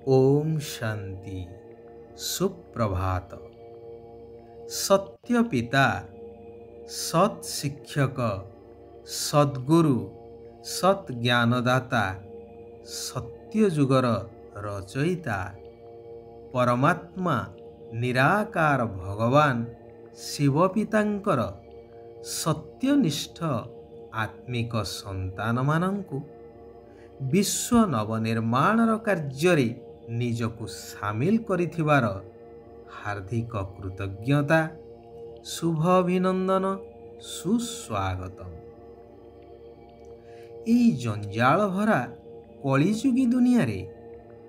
ओम शांति सुप्रभात। सत्य पिता, सत शिक्षक, सद्गुरु, सत ज्ञानदाता, सत्य जुगर रचयिता, परमात्मा निराकार भगवान शिव पितांकर सत्यनिष्ठ आत्मिक संतान मानंकु विश्व नवनिर्माणर कार्य निजकु सामिल करिथिबार हार्दिक कृतज्ञता, शुभ अभिनंदन, सुस्वागतम। एई जंजाल भरा कलिजुगी दुनिया रे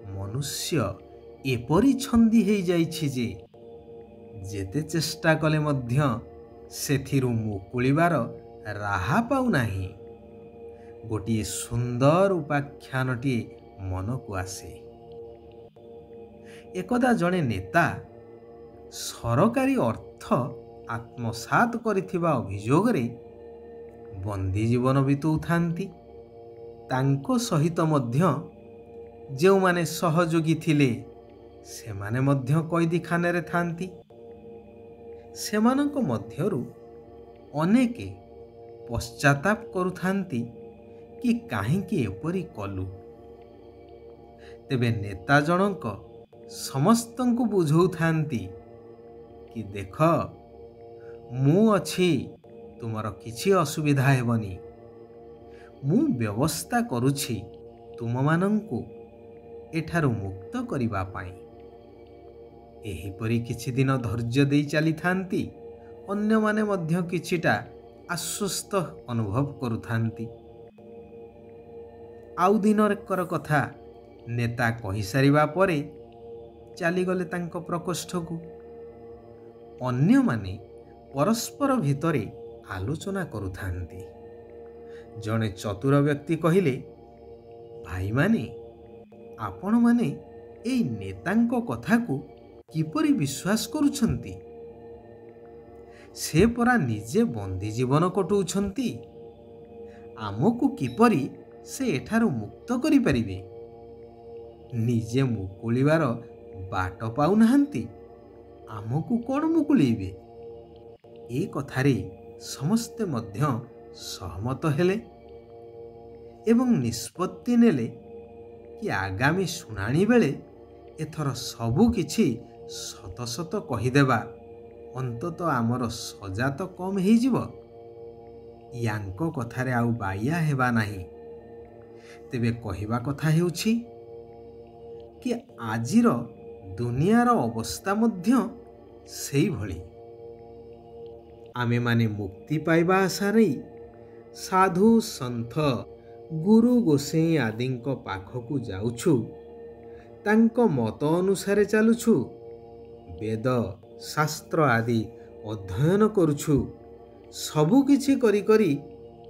मनुष्य एपरि छंदी हेई जाइछि जे जेते चेष्टा कले मध्य सेथिरु मुकुलिबार राहा पाउ नाही। गोटिए सुंदर उपाख्यानटी मन को आसे। एकदा जड़े नेता सरकारी अर्थ आत्मसात करिथिबा अभियोग रे बंदी जीवन बिताउथांती। तांको सहित मध्य जो माने सहयोगी थिले सेमाने मध्य कैदी खाने रे थांती। सेमानंको मध्यरु अनेके पश्चाताप करुथांती कि काहींकि एपरि कलु। तेबे नेता जनक समस्तंकु बुझौथांती कि देख, मु अछि, तुमर किछि असुविधा हेबनी। मु व्यवस्था करुछि तुम मानंकु एठारु मुक्त करिबा पाई। एहिपरि किछि दिन धैर्य देई चली थांती। अन्य माने मध्य किछिटा आश्वस्त अनुभव करुथांती। आउ दिनकर कथा नेता कहि सारिबा परे चलीगले तांको प्रकोष्ठकु। अन्य माने परस्पर भितरे आलोचना करुथांती। जणे चतुर व्यक्ति कहिले, भाई माने आपण माने एई नेतांको कथाकु किपरि विश्वास करुछंती? से परा निजे बंदी जीवन कटुछंती। आमको किपरि से एठारु मुक्त करि परिबे? निजे मुकुलिबार बाट पाउ नाहंती, आमको कोन मुकुलिबे? ए कथारे समस्ते मध्य सहमत हेले एवं निष्पत्ति नेले कि आगामी शुणाणी बेले एथर सबु किछि सत सत कहिदेबा, अंतत आमर सजा तो कम हेई जिवो। यांको कथारे आउ बाया हेबा नाही। तेबे कहिबा कथा हेउछि कि आजिर दुनियार अवस्था मध्य सेई भଳି। आमे माने मुक्ति पाइबा आशा नहीं साधु संथ गुरु गोसेई आदिंको पाखकु जाउछु। तांको मत अनुसारे चालुछु। वेद शास्त्र आदि अध्ययन करुछु। सबु किछि करी करी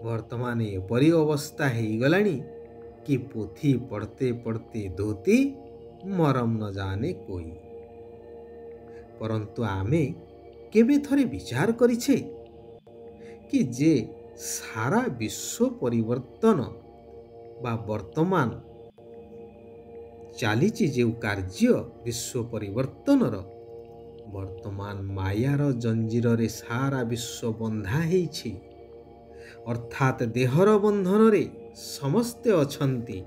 वर्तमान एपरि अवस्था हेई गलानी कि पोथी पढ़ते पढ़ते धोती मरम न जाने कोई। परंतु आमे केबे थरे विचार करिछे कि जे सारा विश्व परिवर्तन बा वर्तमान चालीची जे कार्य विश्व परिवर्तनर वर्तमान मायार जंजीर रे सारा विश्व बंधा हेइछि। अर्थात देहर बंधन रे समस्ते अछंती।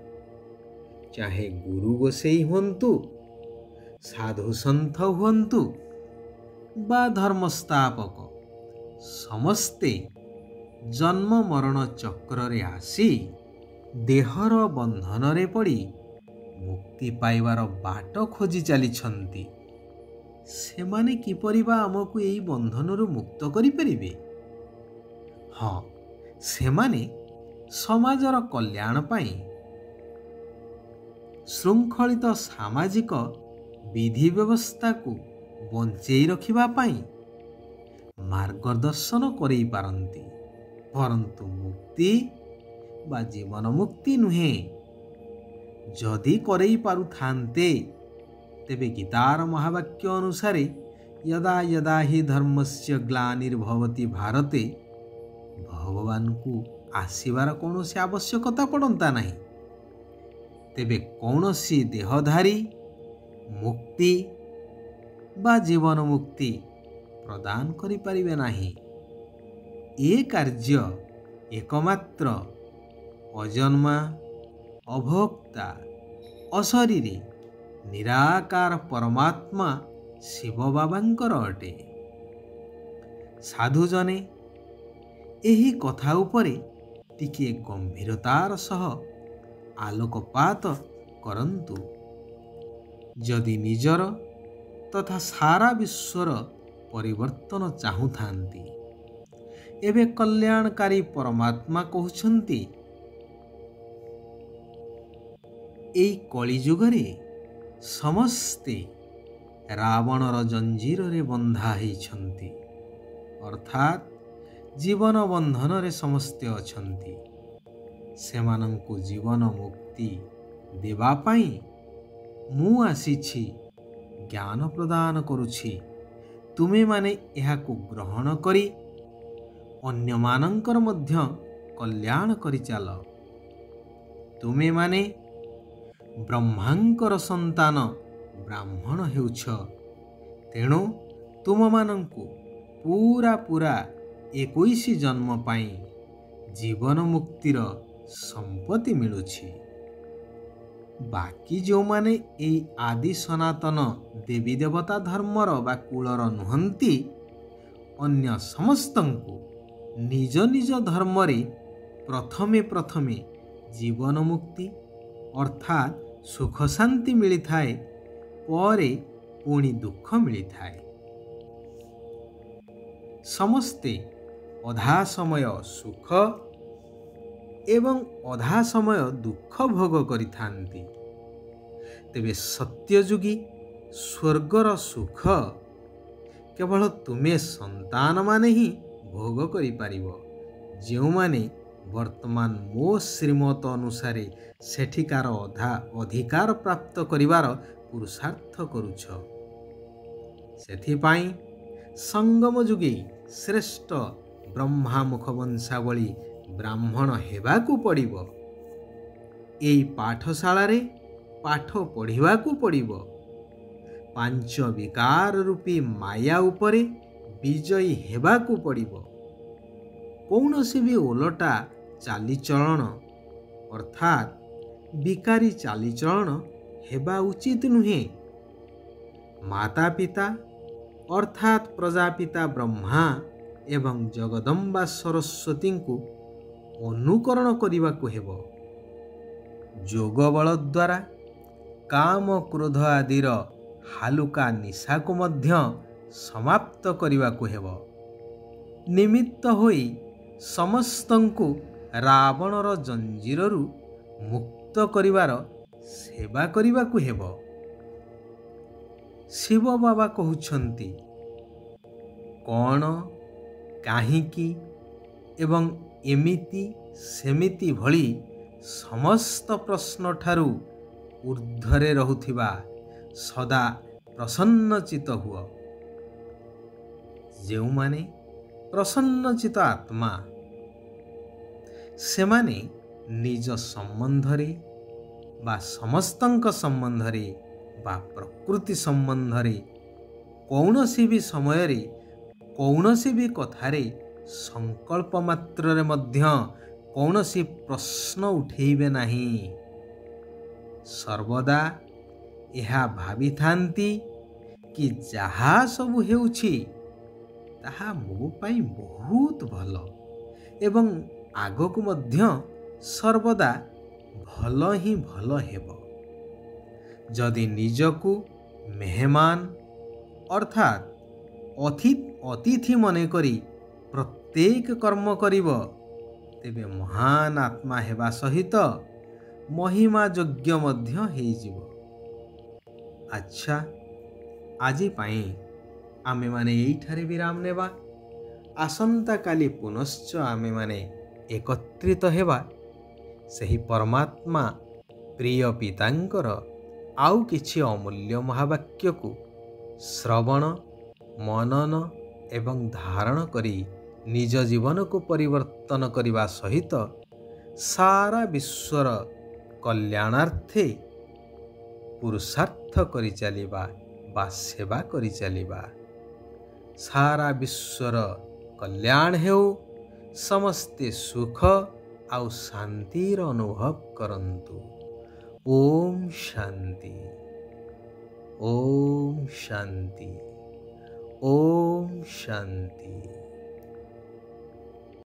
चाहे गुरु गोसेई हुंतु, साधु संथ हुंतु बा धर्मस्थापक, समस्ते जन्म मरण चक्र रे आसी देहर बंधन रे पड़ी मुक्ति पाइबार बाट खोजी चलीछंती। सेमाने किपरि बा आमको एई बंधनरु मुक्त करि परिबे? हाँ, सेमाने समाजर कल्याण पाई श्रृंखलित सामाजिक विधि व्यवस्था को बंचेई रखिबा पाई मार्गदर्शन करई पारंती। परंतु मुक्ति बा जीवन मुक्ति नुहे। जदि करई पारुथान्ते तेबे गीतार महावाक्य अनुसारे यदा यदा हि धर्मस्य ग्लानिर्भवति भारते भगवान को आसीबार कौनसी आवश्यकता पड़ता नहीं। तेबे कौनसी देहधारी ମୁକ୍ତି ବା ଜୀବନ ମୁକ୍ତି ପ୍ରଦାନ କରିପାରିବେ ନାହିଁ। ଏ କାର୍ଯ୍ୟ ଏକମାତ୍ର ଅଜନ୍ମା, ଅଭୋକ୍ତା, ଅଶରୀରୀ, ନିରାକାର ପରମାତ୍ମା ଶିବ ବାବାଙ୍କର ଅଟେ। ସାଧୁଜନେ ଏହି କଥା ଉପରେ ଟିକିଏ ଗମ୍ଭୀରତାର ସହ ଆଲୋକପାତ କରନ୍ତୁ। ଯଦି ନିଜର ତଥା ସାରା ବିଶ୍ୱର ପରିବର୍ତ୍ତନ ଚାହୁଁଥାନ୍ତି, ଏବେ କଲ୍ୟାଣକାରୀ ପରମାତ୍ମା କହୁଛନ୍ତି, ଏହି କଳିଯୁଗରେ ସମସ୍ତେ ରାବଣର ଜଞ୍ଜିରରେ ବନ୍ଧା ହୋଇଛନ୍ତି, ଅର୍ଥାତ୍ ଜୀବନ ବନ୍ଧନରେ ସମସ୍ତେ ଅଛନ୍ତି। ସେମାନଙ୍କୁ ଜୀବନ ମୁକ୍ତି ଦେବା ପାଇଁ ମୁଁ ଆସିଛି, ଜ୍ଞାନ ପ୍ରଦାନ କରୁଛି। ତୁମେମାନେ ଏହାକୁ ଗ୍ରହଣ କରି ଅନ୍ୟମାନଙ୍କର ମଧ୍ୟ କଲ୍ୟାଣ କରିଚାଲ। ତୁମେମାନେ ବ୍ରହ୍ମାଙ୍କର ସନ୍ତାନ ବ୍ରାହ୍ମଣ ହେଉଛ, ତେଣୁ ତୁମମାନଙ୍କୁ ପୂରା 21 ଜନ୍ମ ପାଇଁ ଜୀବନ ମୁକ୍ତିର ସମ୍ପତ୍ତି ମିଳୁଛି। ବାକି ଯେଉଁମାନେ ଏହି ଆଦି ସନାତନ ଦେବୀ ଦେବତା ଧର୍ମର ବା କୁଳର ନୁହନ୍ତି, ଅନ୍ୟ ସମସ୍ତଙ୍କୁ ନିଜ ନିଜ ଧର୍ମରେ ପ୍ରଥମେ ଜୀବନ ମୁକ୍ତି ଅର୍ଥାତ୍ ସୁଖ ଶାନ୍ତି ମିଳିଥାଏ, ପରେ ପୁଣି ଦୁଃଖ ମିଳିଥାଏ। ସମସ୍ତେ ଅଧା ସମୟ ସୁଖ ଏବଂ ଅଧା ସମୟ ଦୁଃଖ ଭୋଗ କରିଥାନ୍ତି। ତେବେ ସତ୍ୟଯୁଗୀ ସ୍ୱର୍ଗର ସୁଖ କେବଳ ତୁମେ ସନ୍ତାନମାନେ ହିଁ ଭୋଗ କରିପାରିବ, ଯେଉଁମାନେ ବର୍ତ୍ତମାନ ମୋ ଶ୍ରୀମତ ଅନୁସାରେ ସେଠିକାର ଅଧିକାର ପ୍ରାପ୍ତ କରିବାର ପୁରୁଷାର୍ଥ କରୁଛ। ସେଥିପାଇଁ ସଙ୍ଗମ ଯୁଗେ ଶ୍ରେଷ୍ଠ ବ୍ରହ୍ମାମୁଖ ବଂଶାବଳୀ ବ୍ରାହ୍ମଣ ହେବାକୁ ପଡ଼ିବ। ଏହି ପାଠଶାଳାରେ ପାଠ ପଢ଼ିବାକୁ ପଡ଼ିବ। 5 ବିକାର ରୂପୀ ମାୟା ଉପରେ ବିଜୟୀ ହେବାକୁ ପଡ଼ିବ। କୌଣସି ବି ଓଲଟା ଚାଲିଚଳନ ଅର୍ଥାତ୍ ବିକାରୀ ଚାଲିଚଳନ ହେବା ଉଚିତ ନୁହେଁ। ମାତା ପିତା ଅର୍ଥାତ୍ ପ୍ରଜାପିତା ବ୍ରହ୍ମା ଏବଂ ଜଗଦମ୍ବା ସରସ୍ୱତୀଙ୍କୁ ଅନୁକରଣ କରିବାକୁ ହେବ। ଯୋଗ ବଳ ଦ୍ୱାରା କାମ କ୍ରୋଧ ଆଦିର ହାଲୁକା ନିଶାକୁ ମଧ୍ୟ ସମାପ୍ତ କରିବାକୁ ହେବ। ନିମିତ୍ତ ହୋଇ ସମସ୍ତଙ୍କୁ ରାବଣର ଜଞ୍ଜିରରୁ ମୁକ୍ତ କରିବାର ସେବା କରିବାକୁ ହେବ। ଶିବ ବାବା କହୁଛନ୍ତି, କ'ଣ, କାହିଁକି ଏବଂ ଏମିତି ସେମିତି ଭଳି ସମସ୍ତ ପ୍ରଶ୍ନଠାରୁ ଊର୍ଦ୍ଧ୍ୱରେ ରହୁଥିବା ସଦା ପ୍ରସନ୍ନଚିତ ହୁଅ। ଯେଉଁମାନେ ପ୍ରସନ୍ନଚିତ ଆତ୍ମା, ସେମାନେ ନିଜ ସମ୍ବନ୍ଧରେ ବା ସମସ୍ତଙ୍କ ସମ୍ବନ୍ଧରେ ବା ପ୍ରକୃତି ସମ୍ବନ୍ଧରେ କୌଣସି ବି ସମୟରେ କୌଣସି ବି କଥାରେ ସଂକଳ୍ପ ମାତ୍ରରେ ମଧ୍ୟ କୌଣସି ପ୍ରଶ୍ନ ଉଠେଇବେ ନାହିଁ। ସର୍ବଦା ଏହା ଭାବିଥାନ୍ତି କି ଯାହା ସବୁ ହେଉଛି ତାହା ମୋ ପାଇଁ ବହୁତ ଭଲ ଏବଂ ଆଗକୁ ମଧ୍ୟ ସର୍ବଦା ଭଲ ହିଁ ଭଲ ହେବ। ଯଦି ନିଜକୁ ମେହମାନ ଅର୍ଥାତ୍ ଅତିଥି ମନେକରି ପ୍ରତ୍ୟେକ କର୍ମ କରିବ, ତେବେ ମହାନ ଆତ୍ମା ହେବା ସହିତ ମହିମା ଯୋଗ୍ୟ ମଧ୍ୟ ହେଇଯିବ। ଆଚ୍ଛା, ଆଜି ପାଇଁ ଆମେମାନେ ଏଇଠାରେ ବିରାମ ନେବା। ଆସନ୍ତାକାଲି ପୁନଶ୍ଚ ଆମେମାନେ ଏକତ୍ରିତ ହେବା ସେହି ପରମାତ୍ମା ପ୍ରିୟ ପିତାଙ୍କର ଆଉ କିଛି ଅମୂଲ୍ୟ ମହାବାକ୍ୟକୁ ଶ୍ରବଣ, ମନନ ଏବଂ ଧାରଣ କରି ନିଜ ଜୀବନକୁ ପରିବର୍ତ୍ତନ କରିବା ସହିତ ସାରା ବିଶ୍ୱର କଲ୍ୟାଣାର୍ଥେ पुरुषार्थ करि चलिबा बा सेवा करि चलिबा। सारा विश्वर कल्याण हेउ, समस्ते सुख आउ शांतिर अनुभव करंतु। ओम शांति, ओम शांति, ओम शांति।